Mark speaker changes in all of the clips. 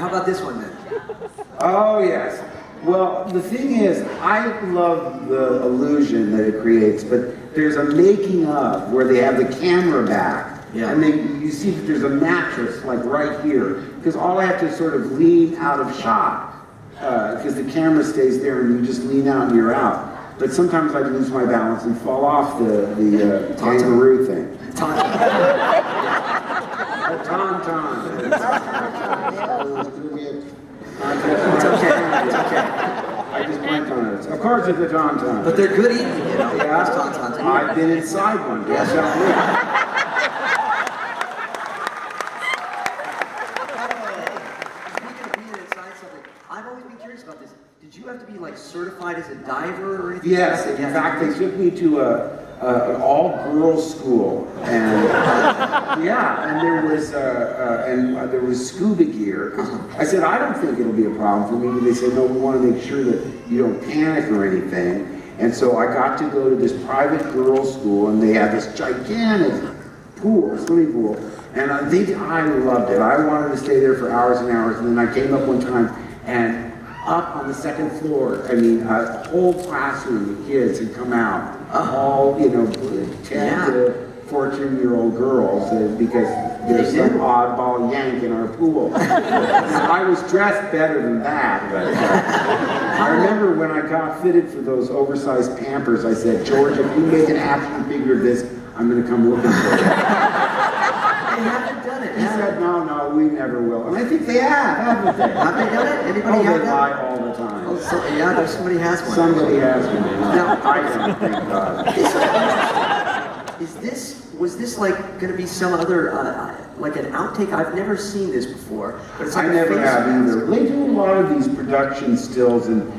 Speaker 1: how about this one then?
Speaker 2: Oh, yes. Well, the thing is, I love the illusion that it creates, but there's a making of where they have the camera back, and then you see that there's a mattress, like right here, because all I have to sort of lean out of shot, because the camera stays there and you just lean out and you're out. But sometimes I lose my balance and fall off the kangaroo thing.
Speaker 1: Tauntaun.
Speaker 2: A tauntaun.
Speaker 1: It's okay. It's okay.
Speaker 2: I just blanked on it. Of course it's a tauntaun.
Speaker 1: But they're good eating, you know.
Speaker 2: Yeah.
Speaker 1: Tauntauns.
Speaker 2: I've been inside one. Yes,
Speaker 1: Speaking of being inside something, I've always been curious about this. Did you have to be like certified as a diver or anything?
Speaker 2: Yes, in fact, they took me to an all-girls school, and and there was scuba gear. I said, I don't think it'll be a problem for me. But they said, no, we want to make sure that you don't panic or anything. And so I got to go to this private girls' school, and they had this gigantic pool, swimming pool, and I think I loved it. I wanted to stay there for hours and hours, and then I came up one time, and up on the second floor, I mean, a whole classroom of kids had come out, all, 10 to 14-year-old girls, because there's some oddball yank in our pool. I was dressed better than that, but I remember when I got fitted for those oversized Pampers, I said, George, if you make an action figure of this, I'm going to come looking for it.
Speaker 1: They haven't done it.
Speaker 2: He said, no, we never will. And I think they haven't they?
Speaker 1: Have they done it? Anybody have
Speaker 2: they
Speaker 1: that?
Speaker 2: lie all the time.
Speaker 1: Oh, so, yeah, there's somebody has one.
Speaker 2: Somebody has one.
Speaker 1: Now,
Speaker 2: I don't think God.
Speaker 1: Was this like going to be some other, like an outtake? I've never seen this before. But it's like
Speaker 2: I never have either. They do a lot of these production stills, and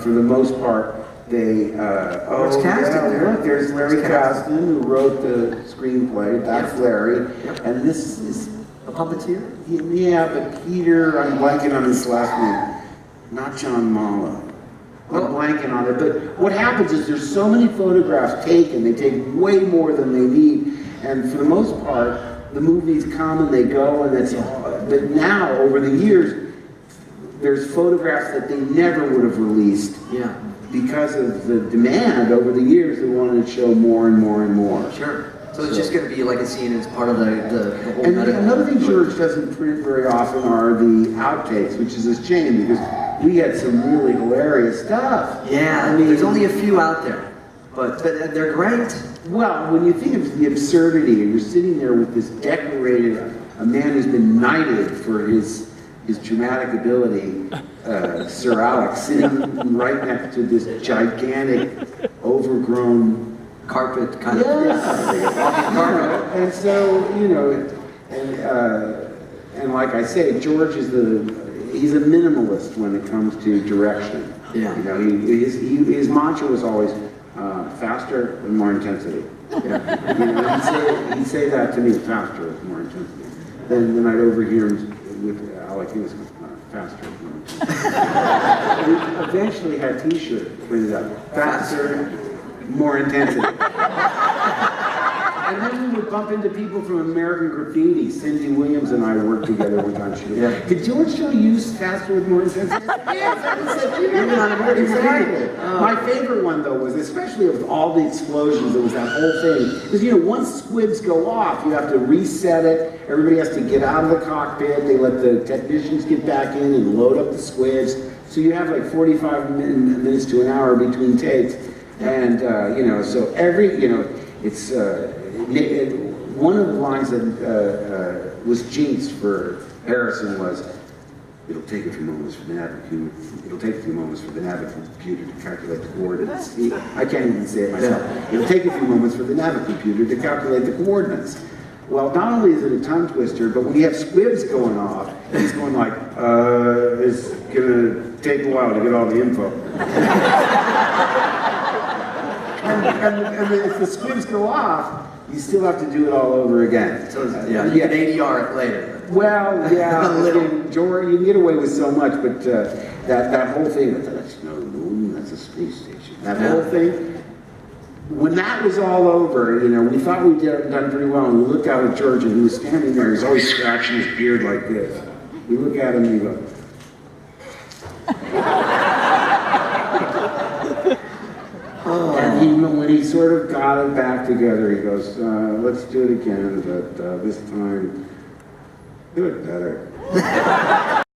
Speaker 2: for the most part, they.
Speaker 1: It's casting there.
Speaker 2: Look, there's Larry Kasdan, who wrote the screenplay. That's Larry, and this is
Speaker 1: a puppeteer.
Speaker 2: Yeah, but Peter, I'm blanking on his last name. Not John Mala. I'm blanking on it, but what happens is there's so many photographs taken, they take way more than they need, and for the most part, the movies come and they go, and that's all. But now, over the years, there's photographs that they never would have released.
Speaker 1: Yeah.
Speaker 2: Because of the demand over the years, they wanted to show more and more and more.
Speaker 1: Sure. So it's just going to be like a scene as part of the whole.
Speaker 2: And another thing George doesn't print very often are the outtakes, which is a shame because we had some really hilarious stuff.
Speaker 1: Yeah, I mean, there's only a few out there, but they're great.
Speaker 2: Well, when you think of the absurdity, and you're sitting there with this decorated, a man who's been knighted for his dramatic ability, Sir Alex, sitting right next to this gigantic, overgrown
Speaker 1: carpet kind of
Speaker 2: carpet. And so, and like I say, George is he's a minimalist when it comes to direction.
Speaker 1: Yeah.
Speaker 2: His mantra was always faster and more intensity. Yeah. He'd say that to me, faster and more intensity. Then I'd overhear him with Alec, he was faster and more intensity. We eventually had T-shirts printed up, faster, more intensity. And then we would bump into people from American Graffiti. Cindy Williams and I worked together one time. Did George still use faster with more intensity? Yes, I said, you know, exactly. My favorite one, though, was especially with all the explosions, it was that whole thing. Because, once squibs go off, you have to reset it. Everybody has to get out of the cockpit. They let the technicians get back in and load up the squibs. So you have like 45 minutes to an hour between takes. And, so it's... one of the lines that was jinxed for Harrison was, it'll take a few moments for the Navic computer to calculate the coordinates. I can't even say it myself. It'll take a few moments for the Navic computer to calculate the coordinates. Well, not only is it a tongue twister, but when you have squibs going off, he's going like, it's gonna take a while to get all the info. and if the squibs go off, you still have to do it all over again.
Speaker 1: So you can ADR it later.
Speaker 2: Well, yeah, George, you can get away with so much, but that whole thing, that's no moon, that's a space station. That whole thing, when that was all over, we thought we'd done pretty well, and we looked out at George, and he was standing there, he's always scratching his beard like this. We look at him and he goes, and when he sort of got it back together, he goes, let's do it again, but this time, do it better.